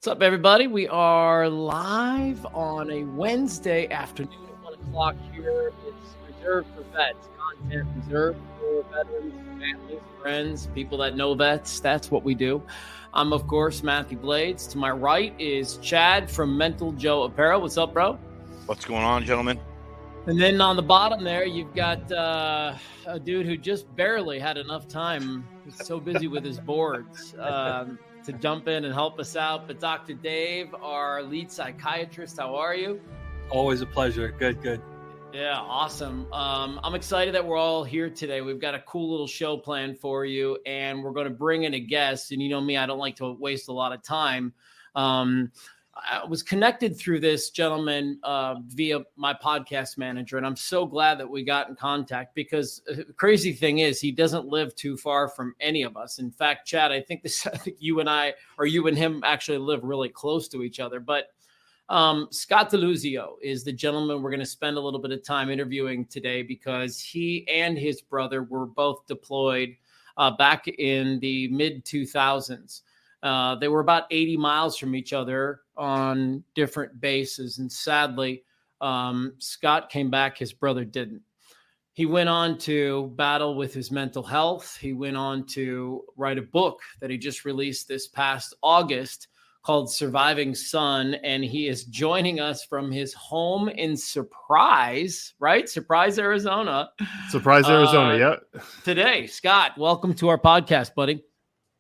What's up, everybody? We are live on a Wednesday afternoon at 1 o'clock here. It's reserved for vets, content reserved for veterans, families, friends, people that know vets. That's what we do. I'm, of course, Matthew Blades. To my right is Chad from Mental Joe Apparel. What's up, bro? What's going on, gentlemen? And then on the bottom there, you've got a dude who just barely had enough time. He's so busy with his boards. To jump in and help us out. But Dr. Dave, our lead psychiatrist, how are you? Always a pleasure. Good. Yeah, awesome. I'm excited that we're all here today. We've got a cool little show planned for you, and we're going to bring in a guest. And you know me, I don't like to waste a lot of time. I was connected through this gentleman via my podcast manager, and I'm so glad that we got in contact because the crazy thing is he doesn't live too far from any of us. In fact, Chad, I think you and him actually live really close to each other. But Scott DeLuzio is the gentleman we're going to spend a little bit of time interviewing today because he and his brother were both deployed back in the mid-2000s. They were about 80 miles from each other on different bases. And sadly, Scott came back. His brother didn't. He went on to battle with his mental health. He went on to write a book that he just released this past August called Surviving Son. And he is joining us from his home in Surprise, Arizona. Arizona, yeah. Today, Scott, welcome to our podcast, buddy.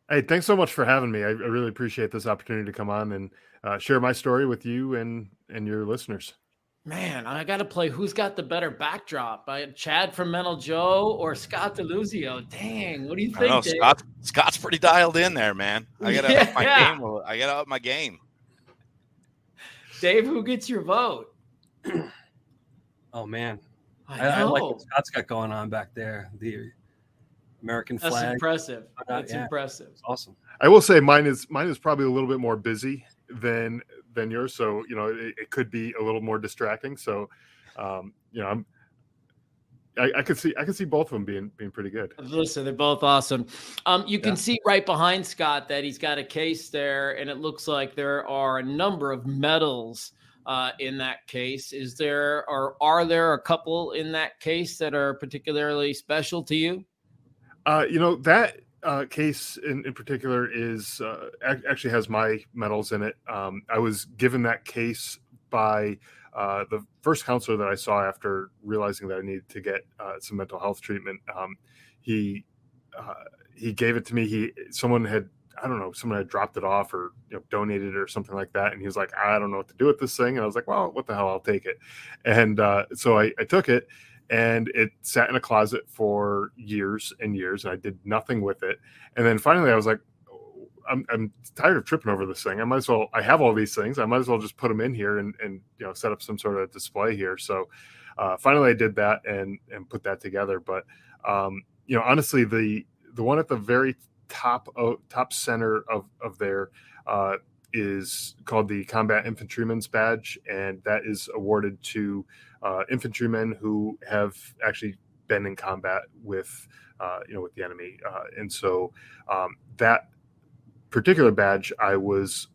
Hey, thanks so much for having me. I really appreciate this opportunity to come on and share my story with you and your listeners. Man, I got to play Who's Got the Better Backdrop? By Chad from Mental Joe or Scott DeLuzio? Dang, what do you think, Dave? Scott's pretty dialed in there, man. I got to up my game. I got to up my game. Dave, who gets your vote? Oh, man. I like what Scott's got going on back there. The American flag. That's impressive. Impressive. It's awesome. I will say mine is probably a little bit more busy than yours, so it could be a little more distracting. So, I could see both of them being pretty good. Listen, they're both awesome. You can see right behind Scott that he's got a case there, and it looks like there are a number of medals in that case. Are there a couple in that case that are particularly special to you? That case in particular is actually has my medals in it. I was given that case by the first counselor that I saw after realizing that I needed to get some mental health treatment. He gave it to me. Someone had dropped it off or donated it or something like that. And he was like, I don't know what to do with this thing. And I was like, well, what the hell, I'll take it. And so I took it. And it sat in a closet for years and years, and I did nothing with it. And then finally, I was like, I'm tired of tripping over this thing. I have all these things. I might as well just put them in here and set up some sort of display here. So finally, I did that and put that together. But honestly, the one at the very top center of there is called the Combat Infantryman's Badge, and that is awarded to infantrymen who have actually been in combat with the enemy. And so that particular badge I was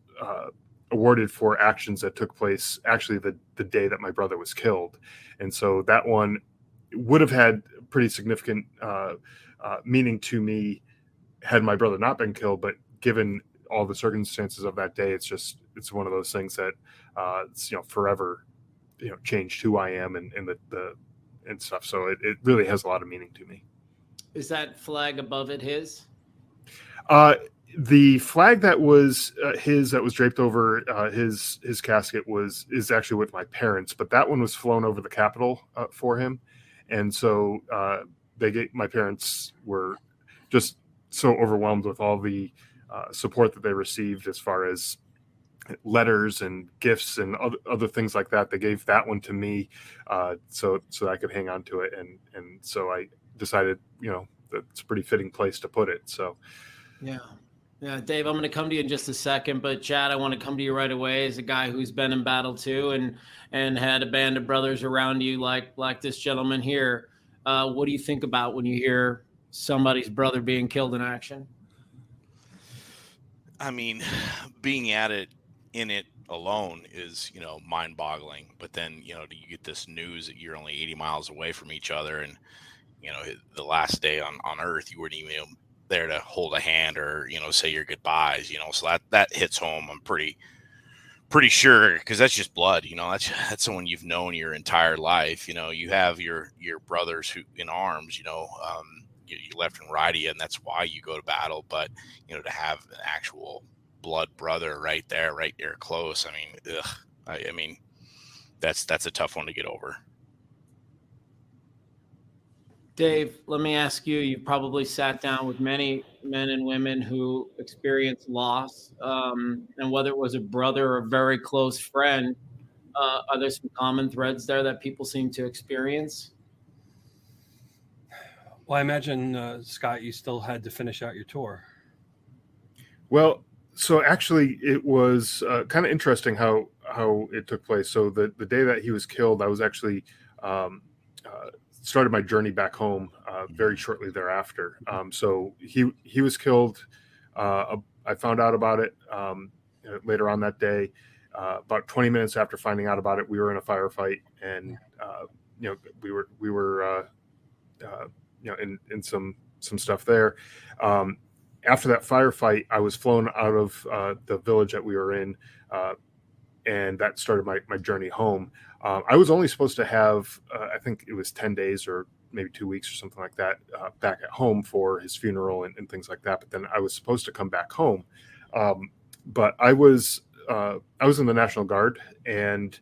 awarded for actions that took place actually the day that my brother was killed. And so that one would have had pretty significant meaning to me had my brother not been killed, but given all the circumstances of that day, it's one of those things that forever changed who I am and stuff. So it really has a lot of meaning to me. Is that flag above it his? The flag that was that was draped over his casket is actually with my parents, but that one was flown over the Capitol for him, and so my parents were just so overwhelmed with all the support that they received as far as letters and gifts and other things like that. They gave that one to me so that I could hang on to it, and so I decided that's a pretty fitting place to put it. So yeah, Dave, I'm going to come to you in just a second, but Chad, I want to come to you right away as a guy who's been in battle too and had a band of brothers around you like this gentleman here. What do you think about when you hear somebody's brother being killed in action? I mean, being at it in it alone is, mind boggling. But then, you get this news that you're only 80 miles away from each other. And, the last day on Earth, you weren't even there to hold a hand or, say your goodbyes, so that hits home. I'm pretty sure, because that's just blood, that's someone you've known your entire life. You have your brothers who in arms, you left and right of you, and that's why you go to battle. But to have an actual blood brother right there close, I mean that's a tough one to get over. Dave, let me ask you, you probably sat down with many men and women who experienced loss, and whether it was a brother or a very close friend, are there some common threads there that people seem to experience? Well, I imagine, Scott, you still had to finish out your tour. Well, so actually it was kind of interesting how it took place. So the day that he was killed, I was actually started my journey back home very shortly thereafter. So he was killed. I found out about it later on that day. About 20 minutes after finding out about it, we were in a firefight, and we were in some stuff there. After that firefight, I was flown out of the village that we were in, and that started my journey home. I was only supposed to have, I think it was 10 days or maybe 2 weeks or something like that, back at home for his funeral and things like that. But then I was supposed to come back home. But I was in the National Guard, and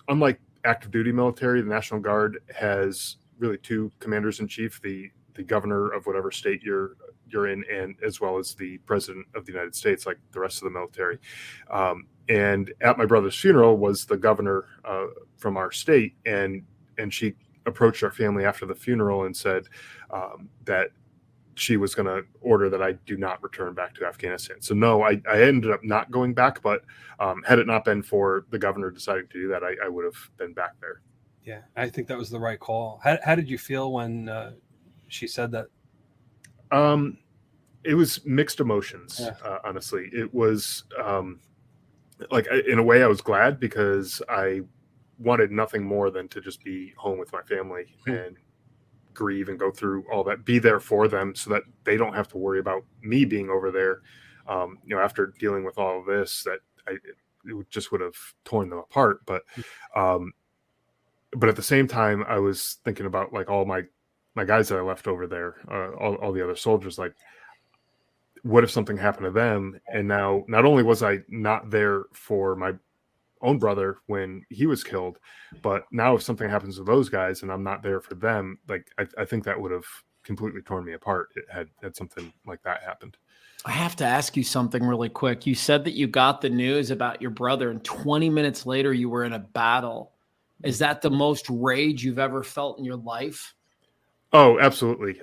unlike active duty military, the National Guard has really two commanders in chief: the governor of whatever state you're in, and as well as the president of the United States, like the rest of the military. And at my brother's funeral was the governor from our state, and she approached our family after the funeral and said that she was going to order that I do not return back to Afghanistan. So no, I ended up not going back, but had it not been for the governor deciding to do that, I would have been back there. Yeah, I think that was the right call. How did you feel when she said that? It was mixed emotions. Yeah. Honestly, it was in a way I was glad, because I wanted nothing more than to just be home with my family and grieve and go through all that, be there for them so that they don't have to worry about me being over there. After dealing with all of this, that it just would have torn them apart. But at the same time, I was thinking about like all my guys that I left over there, all the other soldiers. Like, what if something happened to them? And now, not only was I not there for my own brother when he was killed, but now if something happens to those guys and I'm not there for them, like I think that would have completely torn me apart. It had something like that happened. I have to ask you something really quick. You said that you got the news about your brother, and 20 minutes later you were in a battle. Is that the most rage you've ever felt in your life? Oh, absolutely.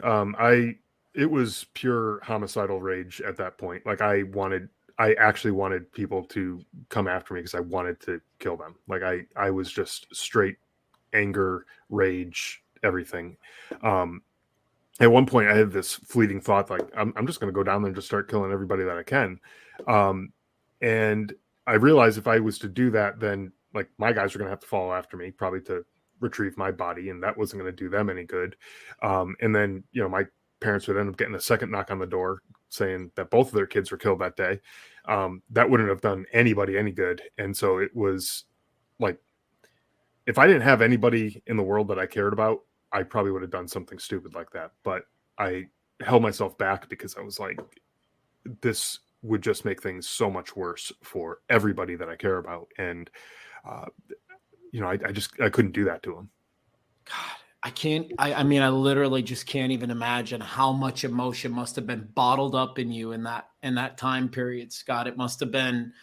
It was pure homicidal rage at that point. Like I actually wanted people to come after me because I wanted to kill them. Like I was just straight anger, rage, everything. At one point I had this fleeting thought, like I'm just going to go down there and just start killing everybody that I can. And I realized if I was to do that, then like my guys are going to have to follow after me, probably to retrieve my body, and that wasn't going to do them any good. And then, my parents would end up getting a second knock on the door saying that both of their kids were killed that day. That wouldn't have done anybody any good. And so it was like, if I didn't have anybody in the world that I cared about, I probably would have done something stupid like that. But I held myself back because I was like, this would just make things so much worse for everybody that I care about. And, I couldn't do that to him. God, I can't. I mean, I literally just can't even imagine how much emotion must have been bottled up in you in that time period, Scott. It must have been.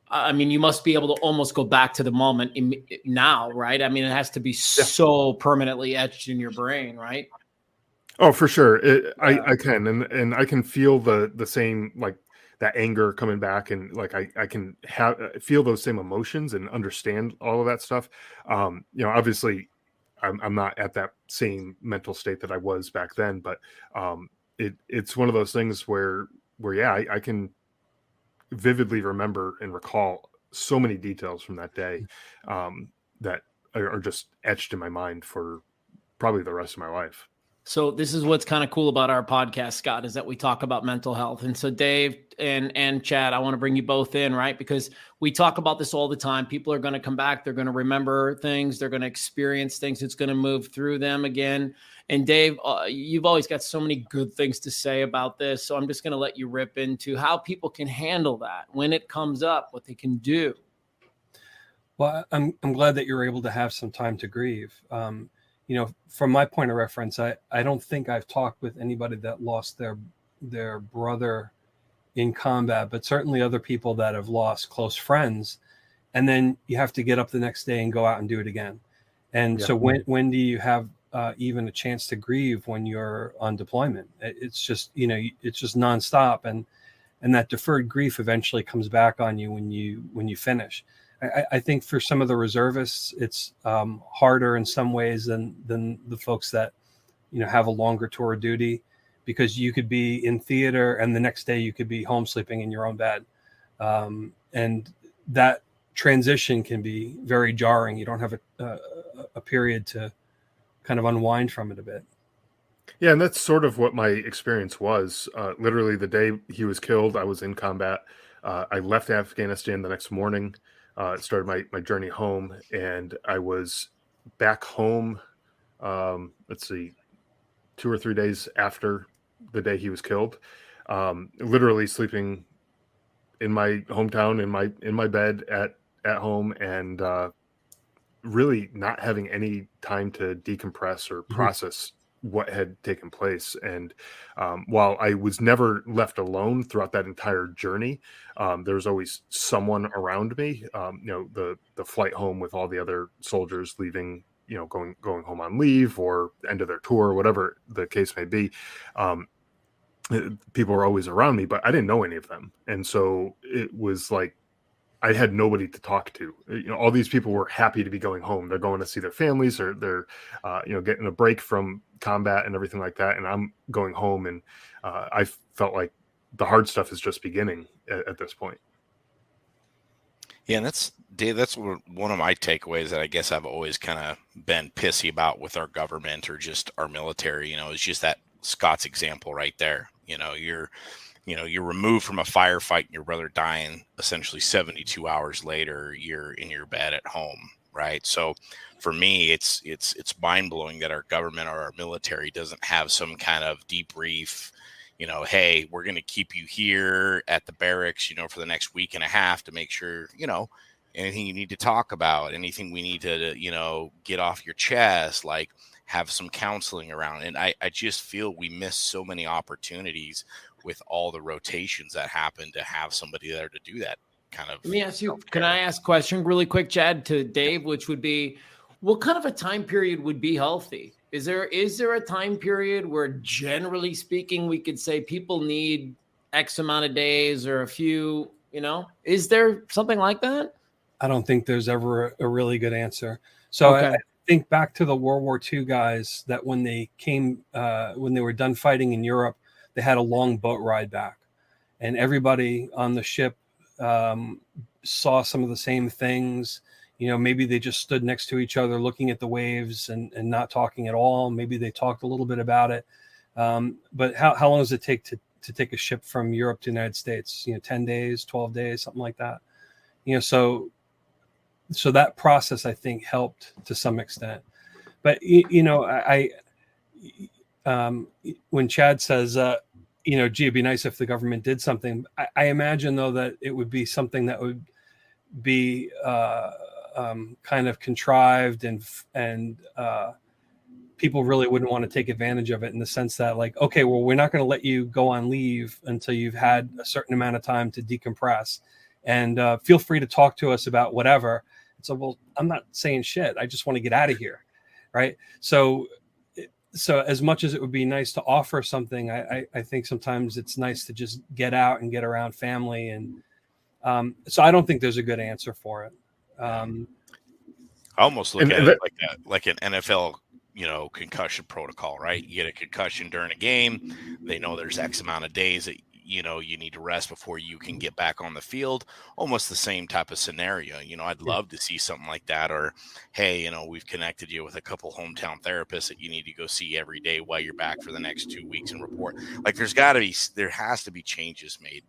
I mean, you must be able to almost go back to the moment now, right? I mean, it has to be so permanently etched in your brain, right? Oh, for sure. I can, and I can feel the same, like that anger coming back, and like I can feel those same emotions and understand all of that stuff. Obviously I'm not at that same mental state that I was back then, but it's one of those things where yeah, I can vividly remember and recall so many details from that day that are just etched in my mind for probably the rest of my life. So this is what's kind of cool about our podcast, Scott, is that we talk about mental health. And so Dave and Chad, I want to bring you both in, right? Because we talk about this all the time. People are going to come back. They're going to remember things. They're going to experience things. It's going to move through them again. And Dave, you've always got so many good things to say about this. So I'm just going to let you rip into how people can handle that when it comes up, what they can do. Well, I'm glad that you're able to have some time to grieve. From my point of reference, I don't think I've talked with anybody that lost their brother in combat, but certainly other people that have lost close friends. And then you have to get up the next day and go out and do it again. And so when do you have even a chance to grieve when you're on deployment? It's just, it's just nonstop. And that deferred grief eventually comes back on you when you finish. I think for some of the reservists, it's harder in some ways than the folks that, have a longer tour of duty, because you could be in theater and the next day you could be home sleeping in your own bed. And that transition can be very jarring. You don't have a period to kind of unwind from it a bit. Yeah, and that's sort of what my experience was. Literally the day he was killed, I was in combat. I left Afghanistan the next morning. Started my journey home, and I was back home, 2 or 3 days after the day he was killed, literally sleeping in my hometown, in my bed at home, and really not having any time to decompress or process what had taken place. And while I was never left alone throughout that entire journey, there was always someone around me. The flight home with all the other soldiers leaving, going home on leave or end of their tour, whatever the case may be. People were always around me, but I didn't know any of them. And so it was like I had nobody to talk to. All these people were happy to be going home. They're going to see their families, or they're, getting a break from combat and everything like that. And I'm going home, and I felt like the hard stuff is just beginning at this point. Yeah, and that's one of my takeaways that I guess I've always kind of been pissy about with our government or just our military. Is just that Scott's example right there. You're removed from a firefight and your brother dying essentially 72 hours later, you're in your bed at home. Right. So for me, it's mind blowing that our government or our military doesn't have some kind of debrief, hey, we're going to keep you here at the barracks, for the next week and a half to make sure, anything you need to talk about, anything we need to, get off your chest, like have some counseling around. And I just feel we miss so many opportunities with all the rotations that happen to have somebody there to do that kind of. Let me ask you, can I ask a question really quick, Chad, to Dave, which would be, what kind of a time period would be healthy? Is there a time period where, generally speaking, we could say people need X amount of days or a few, is there something like that? I don't think there's ever a really good answer. So okay. I think back to the World War II guys that when they came, when they were done fighting in Europe, they had a long boat ride back, and everybody on the ship saw some of the same things. Maybe they just stood next to each other looking at the waves and not talking at all. Maybe they talked a little bit about it. But how long does it take to take a ship from Europe to the United States? 10 days, 12 days, something like that. So that process, I think, helped to some extent. But, when Chad says, gee, it'd be nice if the government did something. I imagine, though, that it would be something that would be kind of contrived and people really wouldn't want to take advantage of it, in the sense that, like, okay, well, we're not going to let you go on leave until you've had a certain amount of time to decompress, and feel free to talk to us about whatever. So, well, I'm not saying shit. I just want to get out of here. Right. So as much as it would be nice to offer something, I think sometimes it's nice to just get out and get around family. And so I don't think there's a good answer for it. I almost look at it like an NFL, concussion protocol, right? You get a concussion during a game. They know there's X amount of days that you know, you need to rest before you can get back on the field. Almost the same type of scenario. You know, I'd love to see something like that. Or, hey, you know, we've connected you with a couple hometown therapists that you need to go see every day while you're back for the next 2 weeks and report. Like, there has to be changes made.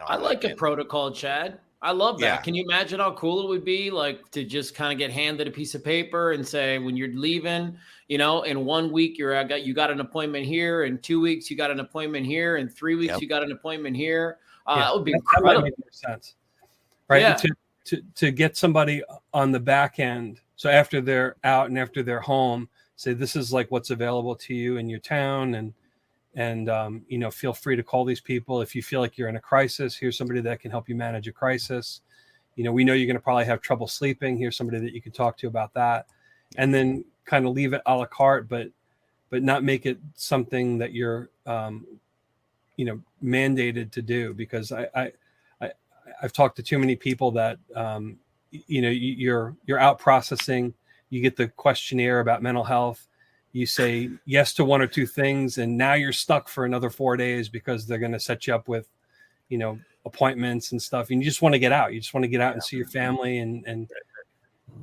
I like a protocol, Chad. I love that. Yeah. Can you imagine how cool it would be, like, to just kind of get handed a piece of paper and say, when you're leaving, you know, in 1 week you got an appointment here, in 2 weeks you got an appointment here, in 3 weeks you got an appointment here. That would be incredible. That might make more sense, right? Yeah. To get somebody on the back end, so after they're out and after they're home, say this is like what's available to you in your town, and you know, feel free to call these people if you feel like you're in a crisis. Here's somebody that can help you manage a crisis. You know, we know you're going to probably have trouble sleeping. Here's somebody that you can talk to about that, and then kind of leave it a la carte, but not make it something that you're, you know, mandated to do. Because I've talked to too many people that, you know, you're out processing, you get the questionnaire about mental health. You say yes to one or two things, and now you're stuck for another 4 days because they're going to set you up with, you know, appointments and stuff. And you just want to get out. You just want to get out and see your family. And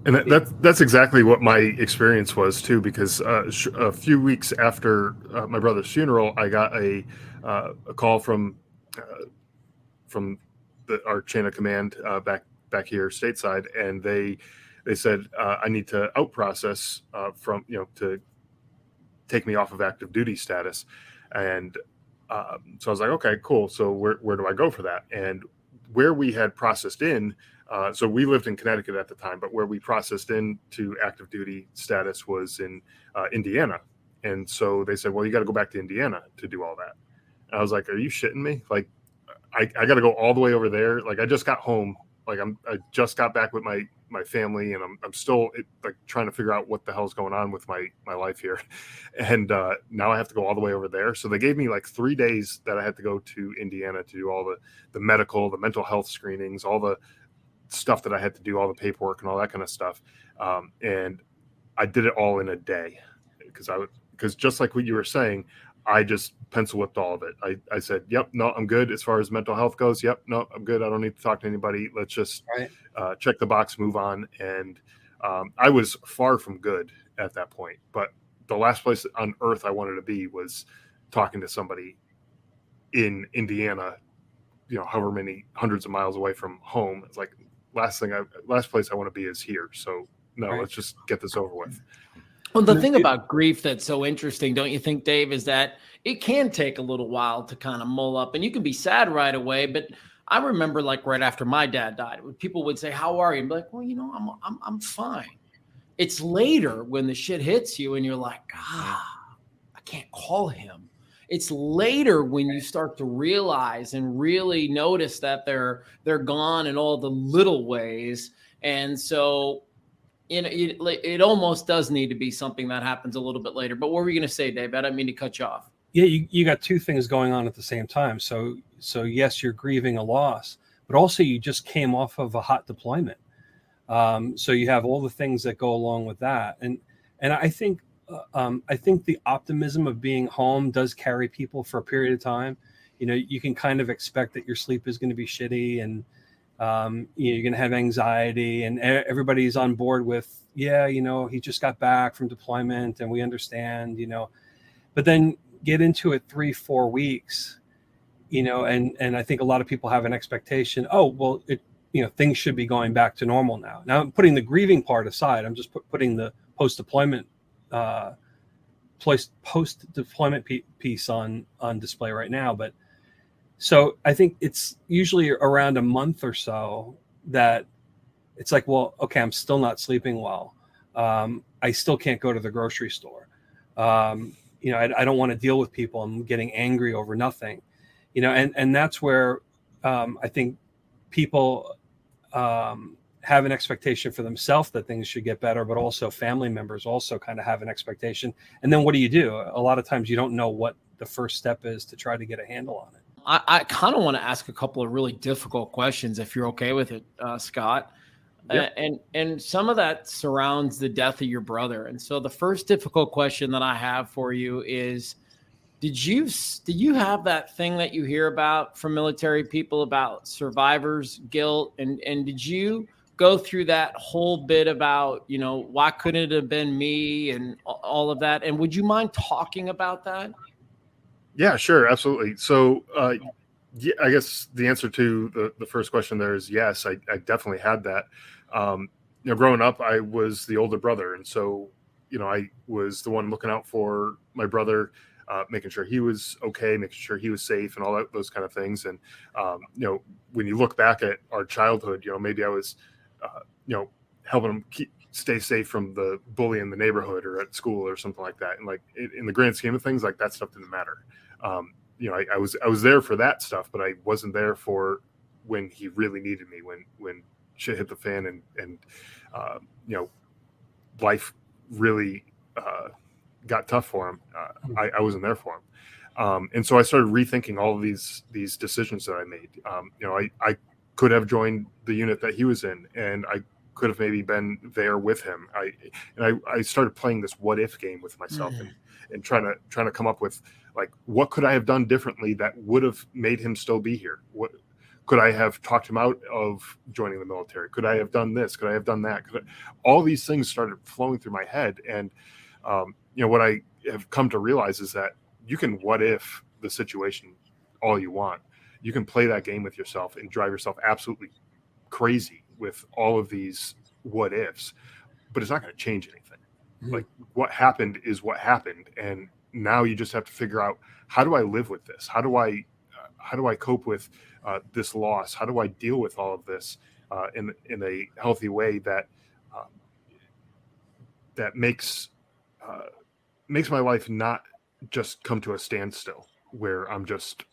that's exactly what my experience was too. Because a few weeks after my brother's funeral, I got a call from our chain of command back here stateside, and they said I need to out process from, you know, to take me off of active duty status. And so I was like, okay, cool. So where do I go for that? And where we had processed in, so we lived in Connecticut at the time, but where we processed into active duty status was in Indiana. And so they said, well, you got to go back to Indiana to do all that. And I was like, are you shitting me? Like, I got to go all the way over there. Like, I just got home. Like, I just got back with my family, and I'm still like trying to figure out what the hell's going on with my life here. And now I have to go all the way over there. So they gave me like 3 days that I had to go to Indiana to do all the medical, the mental health screenings, all the stuff that I had to do, all the paperwork and all that kind of stuff. And I did it all in a day because just like what you were saying, I just pencil whipped all of it. I said, yep, no, I'm good. As far as mental health goes, yep, no, I'm good. I don't need to talk to anybody. Let's just check the box, move on. And I was far from good at that point. But the last place on earth I wanted to be was talking to somebody in Indiana, you know, however many hundreds of miles away from home. It's like last place I want to be is here. So no, let's just get this over with. Well, the thing about grief that's so interesting, don't you think, Dave, is that it can take a little while to kind of mull up, and you can be sad right away. But I remember, like, right after my dad died, people would say, "How are you?" And be like, "Well, you know, I'm fine." It's later when the shit hits you, and you're like, I can't call him. It's later when you start to realize and really notice that they're gone in all the little ways, and so. It almost does need to be something that happens a little bit later. But what were you going to say, Dave? I didn't mean to cut you off. Yeah, you got two things going on at the same time. So yes, you're grieving a loss, but also you just came off of a hot deployment. So you have all the things that go along with that. And I think the optimism of being home does carry people for a period of time. You know, you can kind of expect that your sleep is going to be shitty, and you're going to have anxiety, and everybody's on board with, you know, he just got back from deployment and we understand, you know, but then get into it 3-4 weeks, you know, and I think a lot of people have an expectation. Oh, well, you know, things should be going back to normal now. Now I'm putting the grieving part aside. I'm just putting the post-deployment piece on display right now. But so I think it's usually around a month or so that it's like, well, okay, I'm still not sleeping well. I still can't go to the grocery store. You know, I don't want to deal with people. I'm getting angry over nothing, you know, and that's where I think people have an expectation for themselves that things should get better, but also family members also kind of have an expectation. And then what do? A lot of times you don't know what the first step is to try to get a handle on it. I kind of want to ask a couple of really difficult questions, if you're okay with it, Scott. Yep. And some of that surrounds the death of your brother. And so the first difficult question that I have for you is, Did you have that thing that you hear about from military people about survivor's guilt? And did you go through that whole bit about, why couldn't it have been me and all of that? And would you mind talking about that? Yeah, sure. Absolutely. So, yeah, I guess the answer to the first question there is yes, I definitely had that. Growing up, I was the older brother. And so, I was the one looking out for my brother, making sure he was okay, making sure he was safe and all those kind of things. And, when you look back at our childhood, maybe I was, helping him stay safe from the bully in the neighborhood or at school or something like that. And like in the grand scheme of things, like that stuff didn't matter. I was there for that stuff, but I wasn't there for when he really needed me, when shit hit the fan and life really got tough for him. I wasn't there for him. And so I started rethinking all of these decisions that I made. I could have joined the unit that he was in, and I could have maybe been there with him. I started playing this what if game with myself and trying to come up with, like, what could I have done differently that would have made him still be here? What could I have talked him out of joining the military? Could I have done this? Could I have done that? All these things started flowing through my head. And, what I have come to realize is that you can what if the situation all you want. You can play that game with yourself and drive yourself absolutely crazy with all of these what ifs, but it's not going to change anything. Like, what happened is what happened. And now you just have to figure out, how do I live with this? How do I cope with this loss? How do I deal with all of this in a healthy way that makes my life not just come to a standstill where I'm just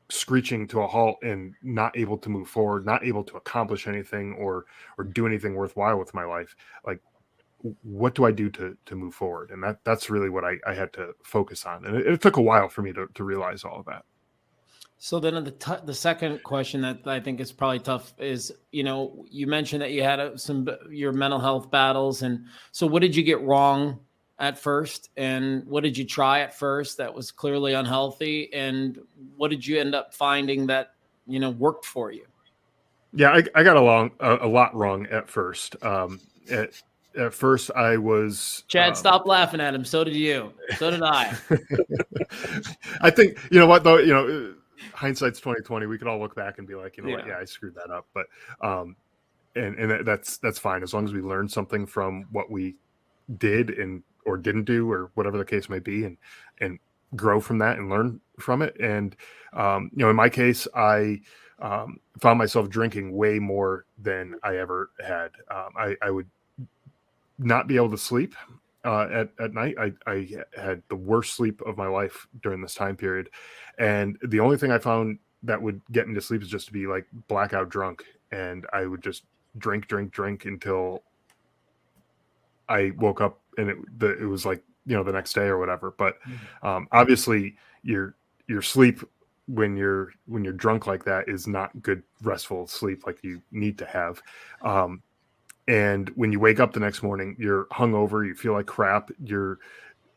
screeching to a halt and not able to move forward, not able to accomplish anything or do anything worthwhile with my life. Like, what do I do to move forward? And that's really what I had to focus on. And it took a while for me to realize all of that. So then the second question that I think is probably tough is, you mentioned that you had your mental health battles. And so what did you get wrong at first? And what did you try at first that was clearly unhealthy? And what did you end up finding that, worked for you? Yeah, I got a lot wrong at first. At first I was... Chad, stop laughing at him. So did you. So did I. I think, what though, hindsight's 2020. We could all look back and be like, what? Yeah, I screwed that up. But, and that's fine. As long as we learn something from what we did or didn't do, or whatever the case may be, and grow from that and learn from it. And, in my case, I found myself drinking way more than I ever had. I would not be able to sleep at night. I had the worst sleep of my life during this time period. And the only thing I found that would get me to sleep is just to be like blackout drunk. And I would just drink until I woke up and it was like, the next day or whatever. But obviously your sleep when you're drunk like that is not good, restful sleep like you need to have. And when you wake up the next morning, you're hungover, you feel like crap, you're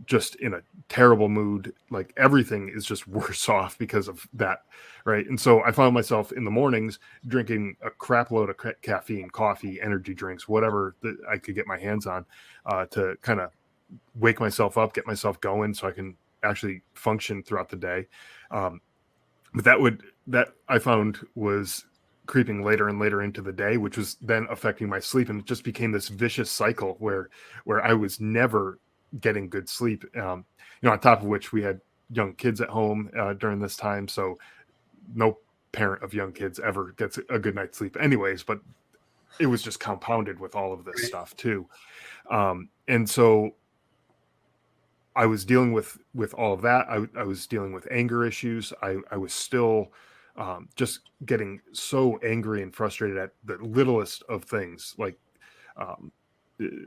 just in a terrible mood. Like, everything is just worse off because of that. Right. And so I found myself in the mornings drinking a crap load of caffeine, coffee, energy drinks, whatever that I could get my hands on, to kind of wake myself up, get myself going so I can actually function throughout the day. But that I found was creeping later and later into the day, which was then affecting my sleep. And it just became this vicious cycle where I was never getting good sleep. On top of which we had young kids at home during this time. So no parent of young kids ever gets a good night's sleep anyways, but it was just compounded with all of this stuff too. And so I was dealing with all of that. I was dealing with anger issues. I was still just getting so angry and frustrated at the littlest of things. Like,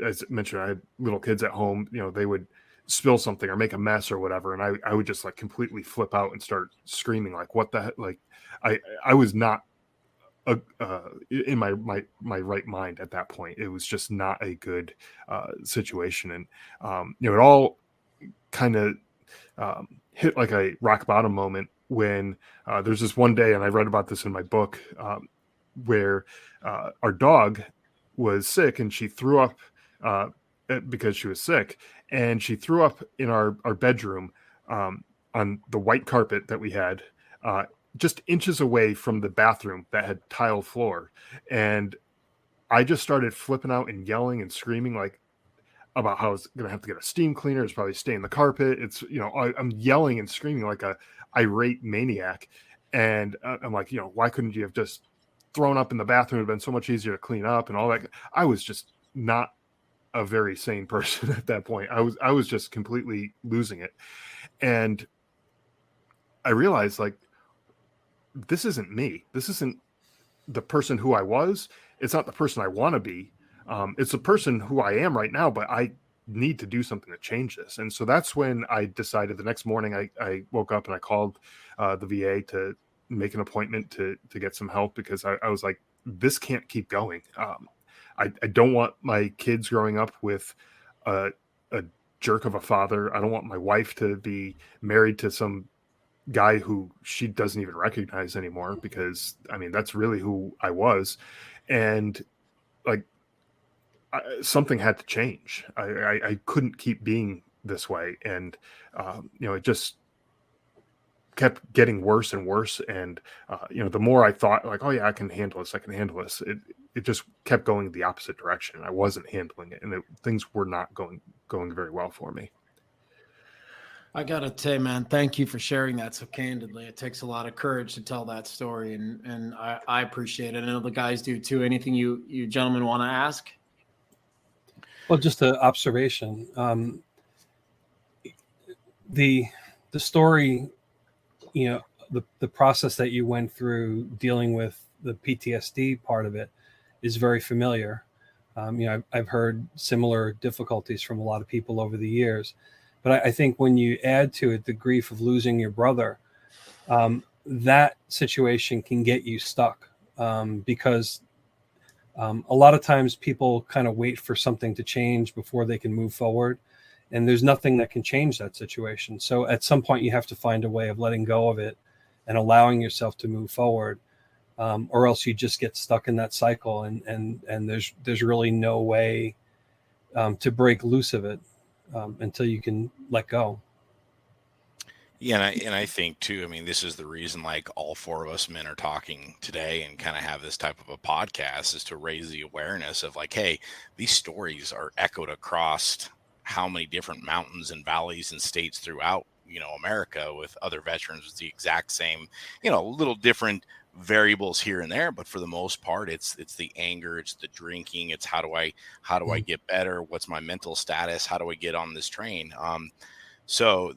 as mentioned, I had little kids at home, they would spill something or make a mess or whatever. And I would just like completely flip out and start screaming, like, what the heck? Like, I was not in my right mind at that point. It was just not a good situation. And, it all kind of hit like a rock bottom moment when there's this one day, and I read about this in my book, where our dog was sick and she threw up because she was sick, and she threw up in our bedroom on the white carpet that we had, just inches away from the bathroom that had tile floor. And I just started flipping out and yelling and screaming, like, about how I was going to have to get a steam cleaner. It's probably stain the carpet. It's, I'm yelling and screaming like a irate maniac. And I'm like, why couldn't you have just thrown up in the bathroom? It would have been so much easier to clean up and all that. I was just not a very sane person at that point. I was just completely losing it. And I realized, like, this isn't me. This isn't the person who I was. It's not the person I want to be. It's the person who I am right now, but I need to do something to change this. And so that's when I decided the next morning, I woke up and I called the VA to make an appointment to get some help, because I was like, this can't keep going. I don't want my kids growing up with a jerk of a father. I don't want my wife to be married to some guy who she doesn't even recognize anymore, because that's really who I was. And like, something had to change. I couldn't keep being this way. And, it just kept getting worse and worse. And, the more I thought, like, oh yeah, I can handle this, it just kept going the opposite direction. I wasn't handling it, and things were not going very well for me. I gotta say, man, thank you for sharing that so candidly. It takes a lot of courage to tell that story, and I appreciate it. I know the guys do too. Anything you gentlemen want to ask? Well, just an observation. The story, the process that you went through dealing with the PTSD part of it is very familiar. I've heard similar difficulties from a lot of people over the years. But I think when you add to it the grief of losing your brother, that situation can get you stuck, because a lot of times people kind of wait for something to change before they can move forward. And there's nothing that can change that situation. So at some point you have to find a way of letting go of it and allowing yourself to move forward, or else you just get stuck in that cycle. And there's really no way to break loose of it until you can let go. Yeah, and I think too, this is the reason, like, all four of us men are talking today and kind of have this type of a podcast, is to raise the awareness of, like, hey, these stories are echoed across how many different mountains and valleys and states throughout, America, with other veterans with the exact same, little different variables here and there, but for the most part, it's the anger, it's the drinking, it's how do I get better, what's my mental status, how do I get on this train. So,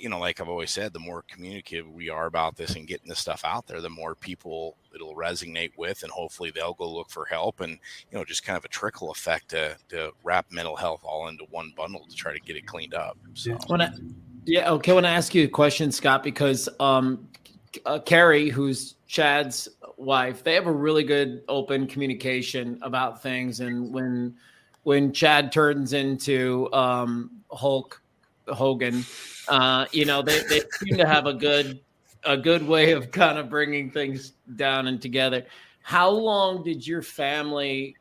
like I've always said, the more communicative we are about this and getting this stuff out there, the more people it'll resonate with, and hopefully they'll go look for help, and, just kind of a trickle effect to wrap mental health all into one bundle to try to get it cleaned up. So, I want to ask you a question, Scott, because Carrie, who's Chad's wife, they have a really good open communication about things. And when Chad turns into Hulk Hogan, they seem to have a good way of kind of bringing things down and together. How long did your family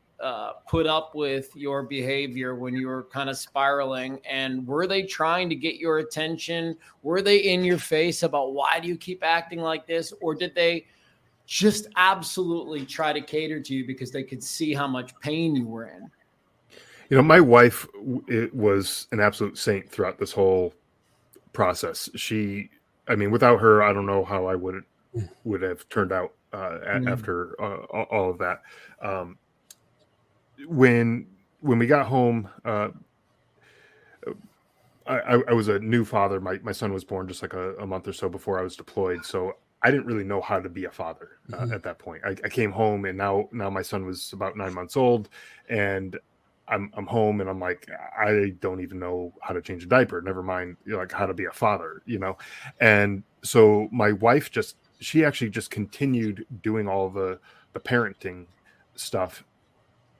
put up with your behavior when you were kind of spiraling? And were they trying to get your attention? Were they in your face about, why do you keep acting like this? Or did they just absolutely try to cater to you because they could see how much pain you were in? My wife was an absolute saint throughout this whole process. Without her, I don't know how I would have turned out after all of that. When we got home, I was a new father. My son was born just like a month or so before I was deployed. So I didn't really know how to be a father at that point. I came home, and now my son was about 9 months old, and I'm home, and I'm like, I don't even know how to change a diaper. Never mind, like, how to be a father, And so my wife she actually just continued doing all the parenting stuff,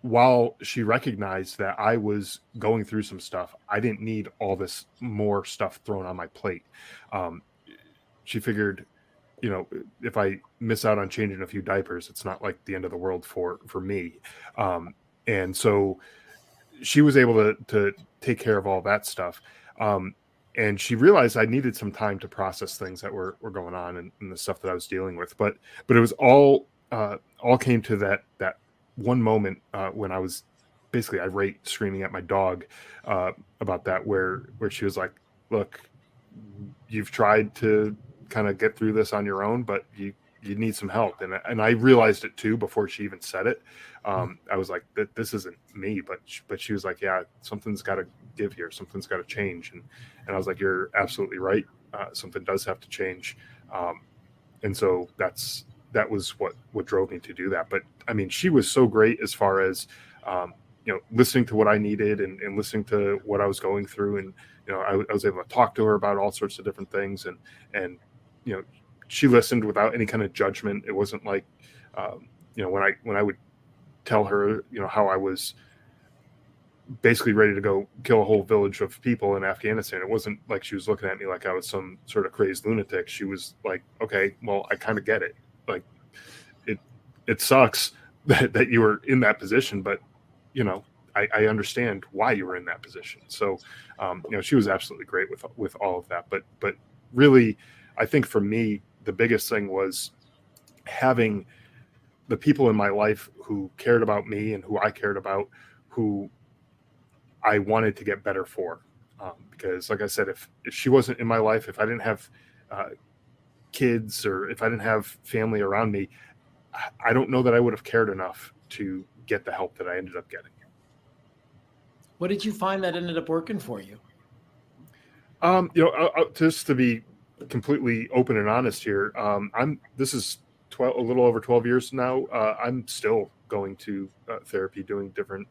while she recognized that I was going through some stuff. I didn't need all this more stuff thrown on my plate. she figured, if I miss out on changing a few diapers, it's not like the end of the world for me. And so she was able to take care of all that stuff. And she realized I needed some time to process things that were going on and the stuff that I was dealing with. But it was all came to that one moment when I was basically irate, screaming at my dog about that, where she was like, "Look, you've tried to kind of get through this on your own, but you need some help." And I realized it too before she even said it. I was like, "This isn't me," but she was like, "Yeah, something's got to give here. Something's got to change." And I was like, "You're absolutely right. Something does have to change." And so that was what drove me to do that. But I mean, she was so great as far as listening to what I needed and listening to what I was going through, and I was able to talk to her about all sorts of different things, and she listened without any kind of judgment. It wasn't like when I would tell her how I was basically ready to go kill a whole village of people in Afghanistan, it wasn't like she was looking at me like I was some sort of crazed lunatic. She was like, "Okay, well, I kind of get it. Like, it sucks that you were in that position, but I understand why you were in that position." So she was absolutely great with all of that. But really, I think for me, the biggest thing was having the people in my life who cared about me and who I cared about, who I wanted to get better for. Because like I said, if she wasn't in my life, if I didn't have kids, or if I didn't have family around me, I don't know that I would have cared enough to get the help that I ended up getting. What did you find that ended up working for you? Just to be completely open and honest here, this is a little over 12 years now. I'm still going to therapy, doing different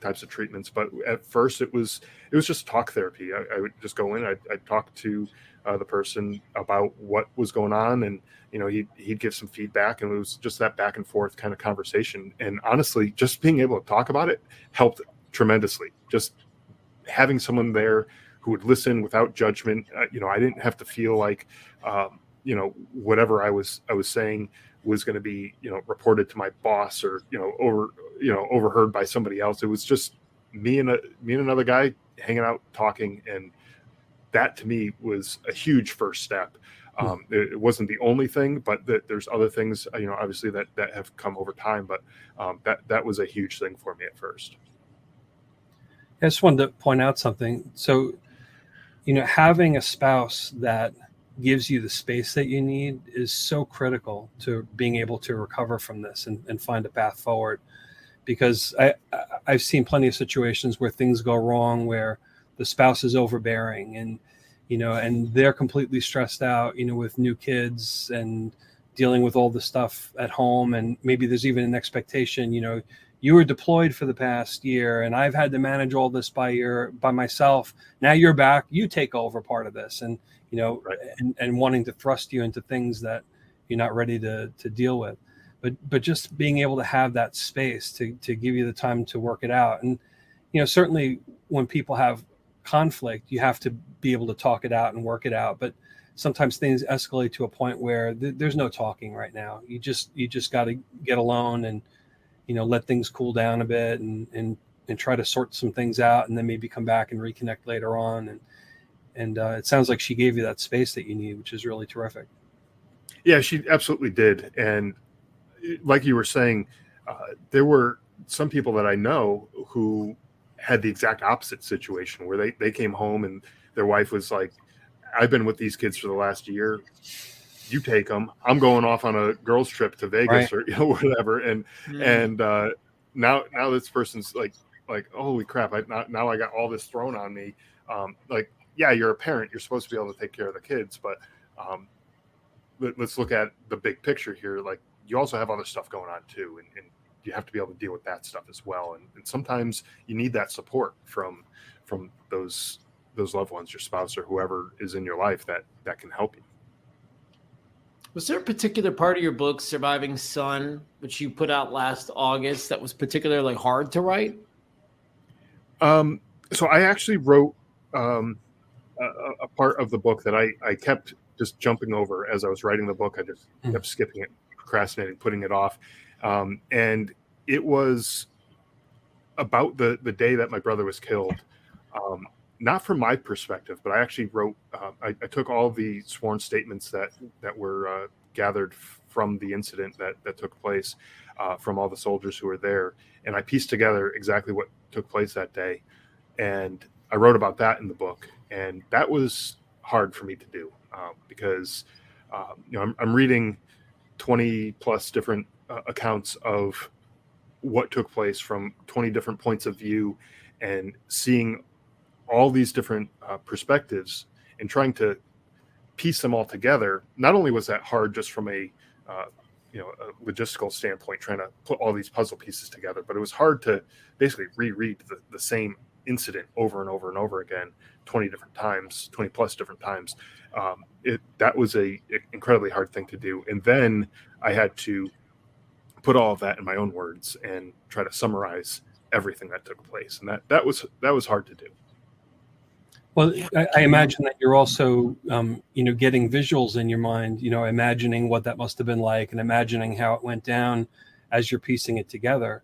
types of treatments. But at first it was just talk therapy. I would just go in, I'd talk to the person about what was going on, and he'd give some feedback, and it was just that back and forth kind of conversation. And honestly, just being able to talk about it helped tremendously. Just having someone there who would listen without judgment. I didn't have to feel like whatever I was saying was going to be reported to my boss, or overheard by somebody else. It was just me and another guy hanging out talking, and that to me was a huge first step. It wasn't the only thing, but there's other things obviously that have come over time, but that was a huge thing for me at first. I just wanted to point out something. So having a spouse that gives you the space that you need is so critical to being able to recover from this and find a path forward. Because I've seen plenty of situations where things go wrong, where the spouse is overbearing and they're completely stressed out, with new kids and dealing with all the stuff at home. And maybe there's even an expectation, you were deployed for the past year and I've had to manage all this by myself. Now you're back, you take over part of this, and right. and wanting to thrust you into things that you're not ready to deal with. But just being able to have that space to give you the time to work it out. And certainly when people have conflict, you have to be able to talk it out and work it out. But sometimes things escalate to a point where there's no talking right now. You just got to get alone and let things cool down a bit and try to sort some things out, and then maybe come back and reconnect later on. And it sounds like she gave you that space that you need, which is really terrific. Yeah, she absolutely did. And like you were saying, there were some people that I know who had the exact opposite situation, where they came home and their wife was like, "I've been with these kids for the last year. You take them. I'm going off on a girls' trip to Vegas," right, or whatever. And now this person's like, "Holy crap! Now I got all this thrown on me." Yeah, you're a parent. You're supposed to be able to take care of the kids, but let's look at the big picture here. Like, you also have other stuff going on too, and you have to be able to deal with that stuff as well. And sometimes you need that support from those loved ones, your spouse or whoever is in your life that can help you. Was there a particular part of your book, Surviving Son, which you put out last August, that was particularly hard to write? So I actually wrote a part of the book that I kept just jumping over as I was writing the book. I just kept skipping it, procrastinating, putting it off. And it was about the day that my brother was killed. Not from my perspective, but I actually wrote, I took all the sworn statements that were gathered from the incident that took place from all the soldiers who were there. And I pieced together exactly what took place that day. And I wrote about that in the book. And that was hard for me to do because, I'm reading 20 plus different accounts of what took place from 20 different points of view and seeing all these different perspectives and trying to piece them all together. Not only was that hard just from a logistical standpoint, trying to put all these puzzle pieces together, but it was hard to basically reread the same incident over and over and over again 20 plus different times. That was a incredibly hard thing to do. And then I had to put all of that in my own words and try to summarize everything that took place. And that was hard to do. Well, I imagine that you're also, getting visuals in your mind, imagining what that must have been like and imagining how it went down as you're piecing it together.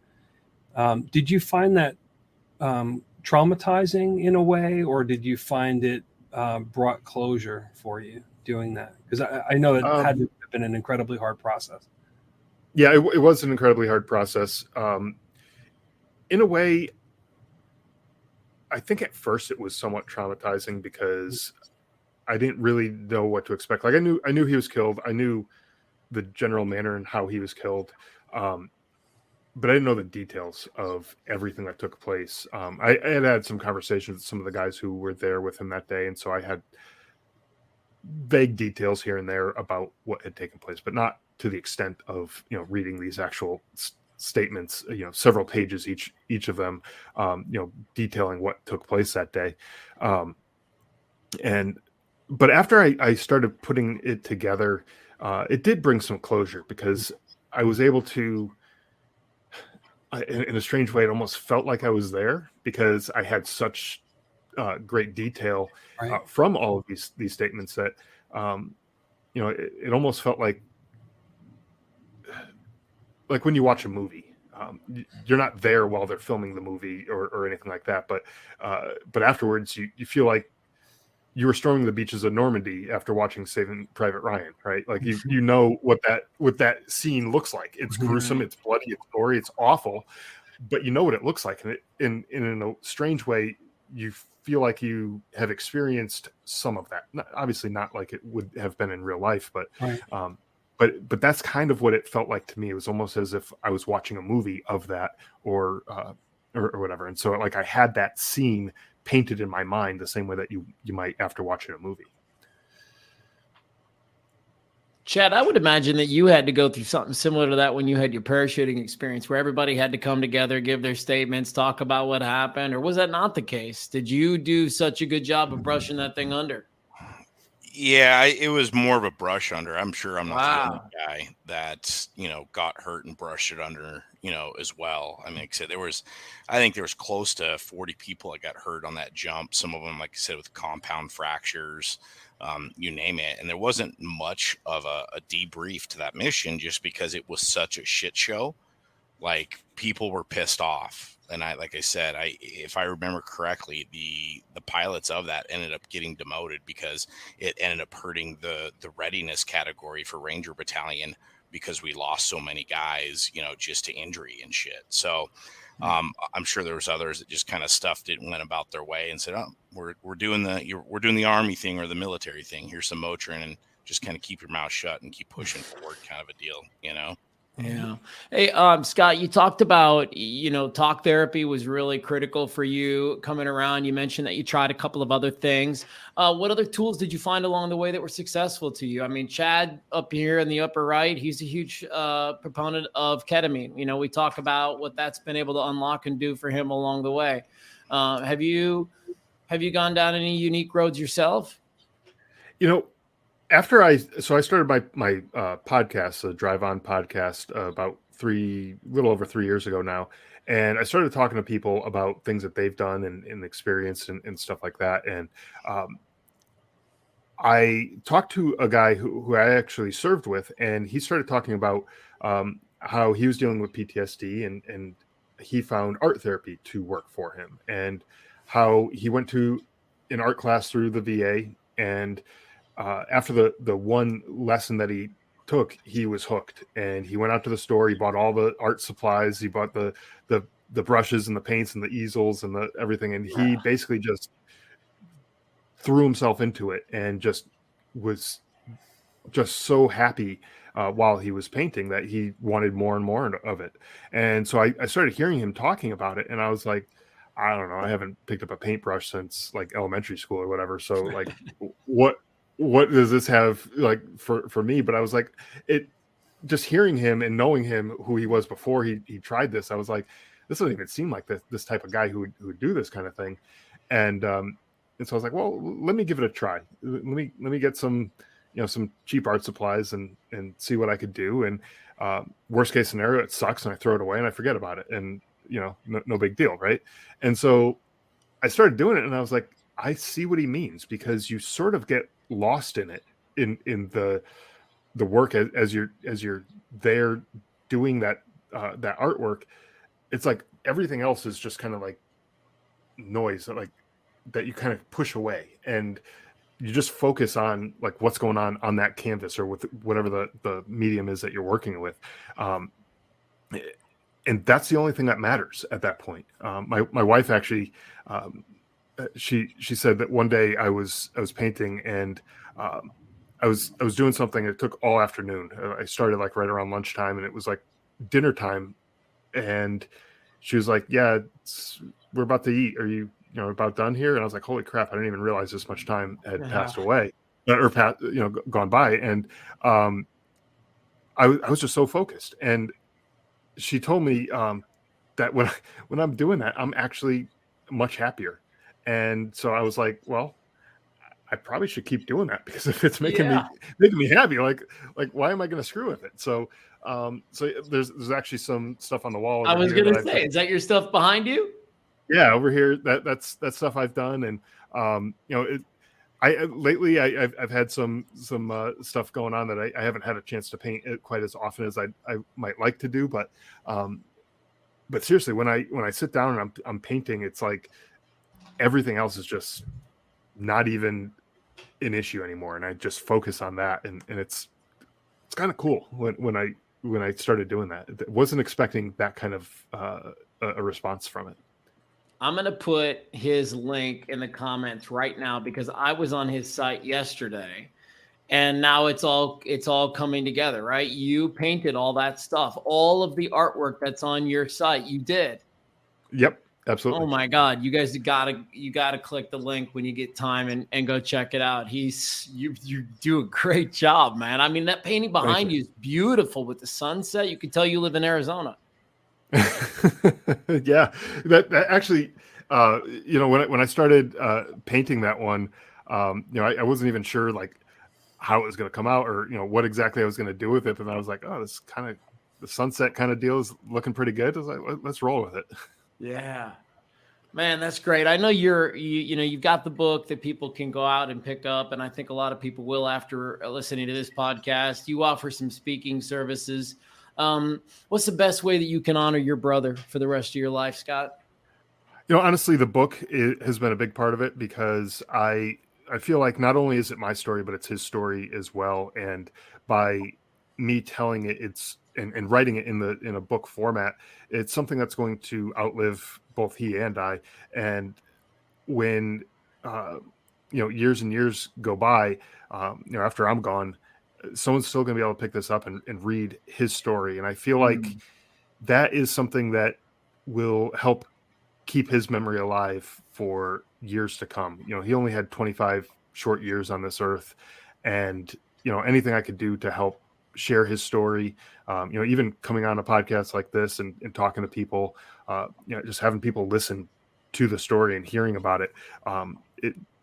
Did you find that traumatizing in a way, or did you find it brought closure for you doing that? Because I know that had to have been an incredibly hard process. Yeah, it was an incredibly hard process. In a way, I think at first it was somewhat traumatizing because I didn't really know what to expect. Like I knew he was killed. I knew the general manner and how he was killed. But I didn't know the details of everything that took place. I had some conversations with some of the guys who were there with him that day. And so I had vague details here and there about what had taken place, but not to the extent of, reading these actual statements, several pages each of them, detailing what took place that day. But after I started putting it together, it did bring some closure because I was able to, in a strange way, it almost felt like I was there because I had such great detail from all of these statements that, it almost felt like when you watch a movie, you're not there while they're filming the movie or anything like that. But afterwards you feel like you were storming the beaches of Normandy after watching Saving Private Ryan, right? Like you know what that scene looks like. It's gruesome, it's bloody, it's gory, it's awful, but you know what it looks like. And in a strange way, you feel like you have experienced some of that. Obviously not like it would have been in real life, but But that's kind of what it felt like to me. It was almost as if I was watching a movie of that or whatever. And so like I had that scene painted in my mind the same way that you might after watching a movie. Chad, I would imagine that you had to go through something similar to that when you had your parachuting experience, where everybody had to come together, give their statements, talk about what happened. Or was that not the case? Did you do such a good job of brushing that thing under? Yeah, it was more of a brush under. I'm sure I'm not the only Wow. guy that, got hurt and brushed it under, as well. I mean, like I said, I think there was close to 40 people that got hurt on that jump. Some of them, like I said, with compound fractures, you name it. And there wasn't much of a debrief to that mission just because it was such a shit show. Like people were pissed off. And if I remember correctly, the pilots of that ended up getting demoted because it ended up hurting the readiness category for Ranger Battalion because we lost so many guys, just to injury and shit. So I'm sure there was others that just kind of stuffed it and went about their way and said, "Oh, we're doing the Army thing or the military thing. Here's some Motrin and just kind of keep your mouth shut and keep pushing forward," kind of a deal, Yeah. Hey, Scott, you talked about, talk therapy was really critical for you coming around. You mentioned that you tried a couple of other things. What other tools did you find along the way that were successful to you? I mean, Chad up here in the upper right, he's a huge proponent of ketamine. We talk about what that's been able to unlock and do for him along the way. Have you gone down any unique roads yourself? After I started my podcast, the Drive On podcast, about little over 3 years ago now, and I started talking to people about things that they've done and experienced and stuff like that. And I talked to a guy who I actually served with, and he started talking about how he was dealing with PTSD, and he found art therapy to work for him, and how he went to an art class through the VA, and after the one lesson that he took, he was hooked, and he went out to the store. He bought all the art supplies. He bought the brushes and the paints and the easels and the everything, and he basically just threw himself into it and just was just so happy while he was painting that he wanted more and more of it. And so I started hearing him talking about it, and I was like, I don't know, I haven't picked up a paintbrush since like elementary school or whatever. So like, what does this have like for me? But I was like, it just hearing him and knowing him who he was before he tried this, I was like, this doesn't even seem like this type of guy who would do this kind of thing. And so I was like, well, let me give it a try. Let me get some, some cheap art supplies and see what I could do. And worst case scenario, it sucks and I throw it away and I forget about it. And, no big deal. Right. And so I started doing it, and I was like, I see what he means, because you sort of get lost in it, in the work as you're there doing that artwork. It's like everything else is just kind of like noise that you kind of push away, and you just focus on like what's going on that canvas or with whatever the medium is that you're working with. And that's the only thing that matters at that point. My wife actually, she said that one day I was painting, and I was doing something. It took all afternoon. I started like right around lunchtime, and it was like dinner time. And she was like, "Yeah, we're about to eat. Are you about done here?" And I was like, "Holy crap! I didn't even realize this much time had passed away, or gone by." And I was just so focused. And she told me that when I'm doing that, I'm actually much happier. And so I was like, well, I probably should keep doing that, because if it's making me happy, like why am I going to screw with it? So so there's actually some stuff on the wall. I was going to say, is that your stuff behind you? Yeah, over here. That's stuff I've done, and lately I've had some stuff going on that I haven't had a chance to paint it quite as often as I might like to do. But seriously, when I sit down and I'm painting, it's like everything else is just not even an issue anymore, and I just focus on that, and it's kind of cool when I started doing that. I wasn't expecting that kind of a response from it. I'm going to put his link in the comments right now, because I was on his site yesterday, and now it's all coming together, right? You painted all that stuff, all of the artwork that's on your site. You did. Yep, absolutely. Oh my God. You guys you gotta click the link when you get time and go check it out. You do a great job, man. I mean, that painting behind you is beautiful with the sunset. You can tell you live in Arizona. Yeah, that actually, when I started painting that one, I wasn't even sure like how it was going to come out, or what exactly I was going to do with it. And I was like, oh, this kind of the sunset kind of deal is looking pretty good. I was like, let's roll with it. Yeah, man, that's great. I know you've got the book that people can go out and pick up, and I think a lot of people will after listening to this podcast. You offer some speaking services. What's the best way that you can honor your brother for the rest of your life, Scott? Honestly, the book has been a big part of it, because I feel like not only is it my story, but it's his story as well. And by me telling it, and writing it in a book format, it's something that's going to outlive both he and I. And when years and years go by, after I'm gone, someone's still going to be able to pick this up and read his story. And I feel like that is something that will help keep his memory alive for years to come. He only had 25 short years on this earth, and anything I could do to help share his story, even coming on a podcast like this and talking to people, just having people listen to the story and hearing about it,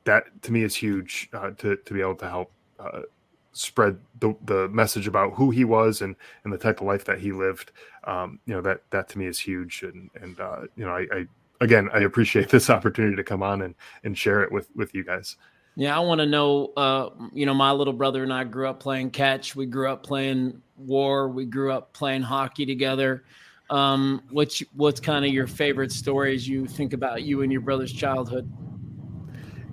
that to me is huge, to be able to help spread the message about who he was and the type of life that he lived. That to me is huge. And I appreciate this opportunity to come on and share it with you guys. Yeah, I want to know, my little brother and I grew up playing catch. We grew up playing war. We grew up playing hockey together. What's kind of your favorite stories you think about you and your brother's childhood?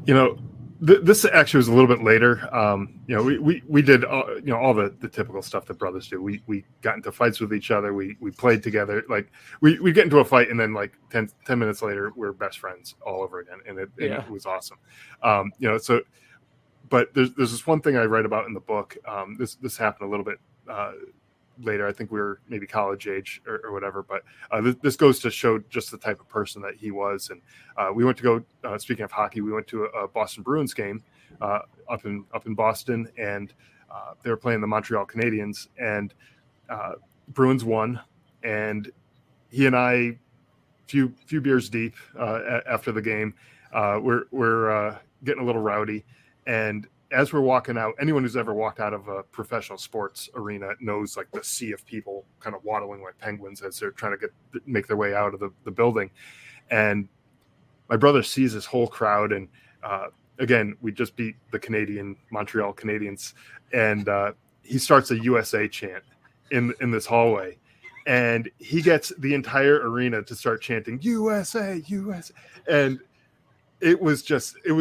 You know, this actually was a little bit later. We did all the typical stuff that brothers do. We got into fights with each other. We played together. Like we get into a fight, and then like 10 minutes later, we're best friends all over again, and it was awesome. So. But there's this one thing I write about in the book. This happened a little bit later. I think we were maybe college age or whatever. But this goes to show just the type of person that he was. And we went to go. Speaking of hockey, we went to a Boston Bruins game up in Boston, and they were playing the Montreal Canadiens, and Bruins won. And he and I, few beers deep after the game, we're getting a little rowdy. And as we're walking out, anyone who's ever walked out of a professional sports arena knows like the sea of people kind of waddling like penguins as they're trying to make their way out of the building. And my brother sees this whole crowd. And again, we just beat the Montreal Canadiens. And he starts a USA chant in this hallway. And he gets the entire arena to start chanting USA, USA. And it was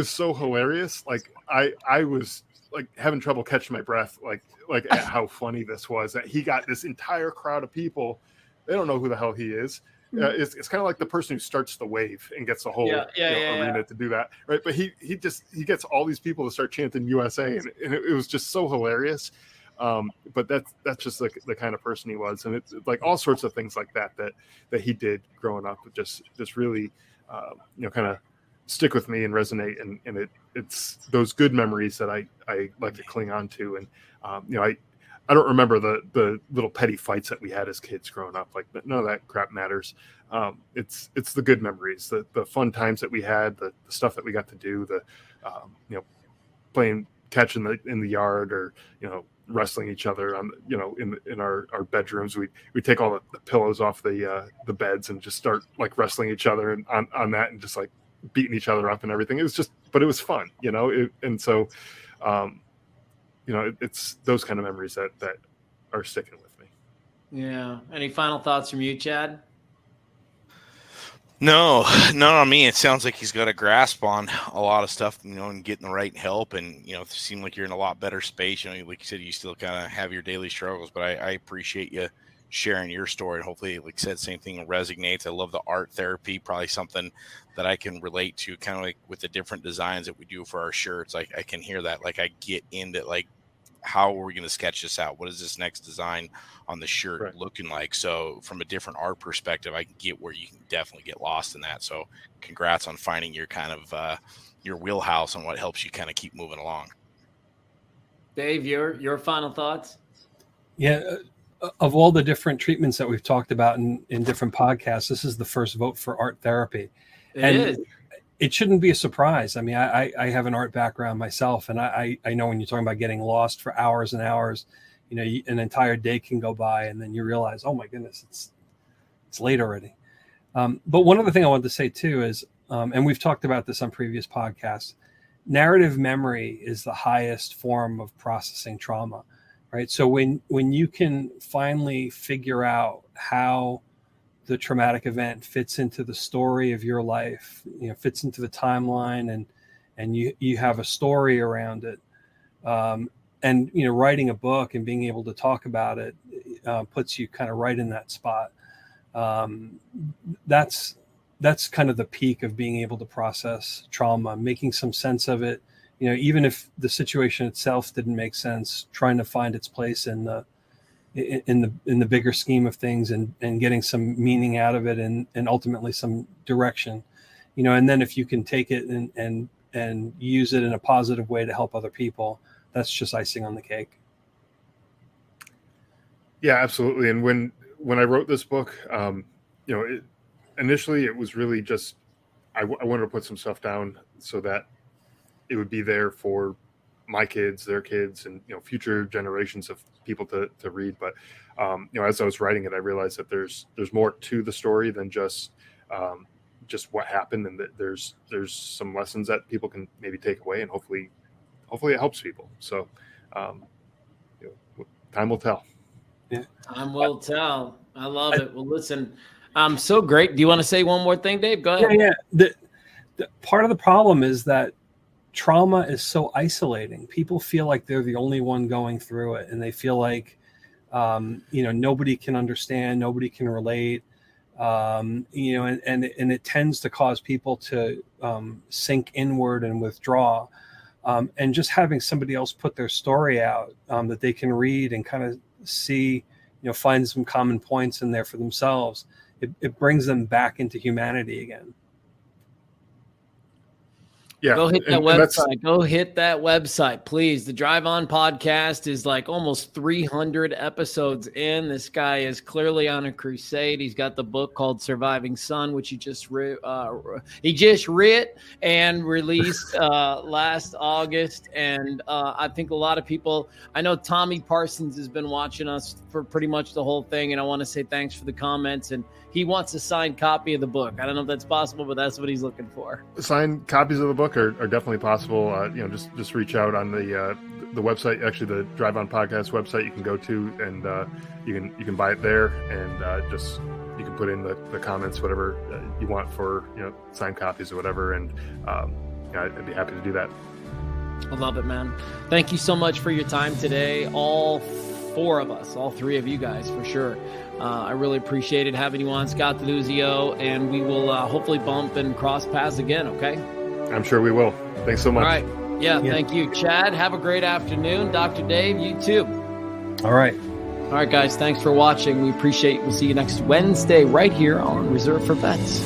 so hilarious. Like I was like having trouble catching my breath, like at how funny this was, that he got this entire crowd of people. They don't know who the hell he is. It's kind of like the person who starts the wave and gets the whole arena to do that, right? But he gets all these people to start chanting USA, and it was just so hilarious. But that's just the kind of person he was, and it's like all sorts of things like that he did growing up, just really kind of stick with me and resonate, and it's those good memories that I like to cling on to. And I don't remember the little petty fights that we had as kids growing up. Like none of that crap matters. It's the good memories, the fun times that we had, the stuff that we got to do, playing catch in the yard, or wrestling each other on in our bedrooms. We take all the pillows off the beds and just start like wrestling each other on that, and just like beating each other up and everything. It was fun, so it's those kind of memories that are sticking with me. Yeah. Any final thoughts from you, Chad? No, I mean, it sounds like he's got a grasp on a lot of stuff, and getting the right help, and it seems like you're in a lot better space. Like you said, you still kind of have your daily struggles, but I appreciate you sharing your story, and hopefully, like I said, same thing resonates. I love the art therapy, probably something that I can relate to, kind of like with the different designs that we do for our shirts. Like I can hear that, like I get into like, how are we going to sketch this out? What is this next design on the shirt looking like? So from a different art perspective, I can get where you can definitely get lost in that. So congrats on finding your kind of your wheelhouse and what helps you kind of keep moving along. Dave, your final thoughts? Yeah. Of all the different treatments that we've talked about in different podcasts, this is the first vote for art therapy. It is. It shouldn't be a surprise. I mean, I have an art background myself, and I know when you're talking about getting lost for hours and hours, an entire day can go by, and then you realize, oh my goodness, it's late already. But one other thing I wanted to say too is, and we've talked about this on previous podcasts, narrative memory is the highest form of processing trauma, right? So when you can finally figure out how the traumatic event fits into the story of your life, fits into the timeline, and you have a story around it. And writing a book and being able to talk about it puts you kind of right in that spot. That's kind of the peak of being able to process trauma, making some sense of it. Even if the situation itself didn't make sense, trying to find its place in the bigger scheme of things, and getting some meaning out of it, and ultimately some direction, and then if you can take it and use it in a positive way to help other people, that's just icing on the cake. Yeah, absolutely. And when I wrote this book, initially it was really just, I wanted to put some stuff down so that it would be there for my kids, their kids, and future generations of people to read. But as I was writing it, I realized that there's more to the story than just just what happened, and that there's some lessons that people can maybe take away, and hopefully it helps people. So time will tell. Yeah, time will tell. I love it. Well, listen, so great. Do you want to say one more thing, Dave? Go ahead. Yeah. The part of the problem is that trauma is so isolating. People feel like they're the only one going through it, and they feel like nobody can understand, nobody can relate, and it tends to cause people to sink inward and withdraw. And just having somebody else put their story out that they can read and kind of see, find some common points in there for themselves, it brings them back into humanity again. Yeah, go hit that website. Go hit that website, please. The Drive On podcast is like almost 300 episodes in. This guy is clearly on a crusade. He's got the book called Surviving Son, which he just read and released last August. And I think a lot of people, I know Tommy Parsons has been watching us for pretty much the whole thing, and I want to say thanks for the comments. And he wants a signed copy of the book. I don't know if that's possible, but that's what he's looking for. Signed copies of the book are definitely possible. Just reach out on the website. Actually, the Drive On Podcast website you can go to, and you can buy it there, and you can put in the comments, whatever you want for signed copies or whatever, and I'd be happy to do that. I love it, man. Thank you so much for your time today. All four of us, all three of you guys, for sure. I really appreciated having you on, Scott DeLuzio, and we will hopefully bump and cross paths again, okay? I'm sure we will. Thanks so much. All right. Yeah, thank you. Chad, have a great afternoon. Dr. Dave, you too. All right. All right, guys, thanks for watching. We appreciate it. We'll see you next Wednesday right here on Reserve for Vets.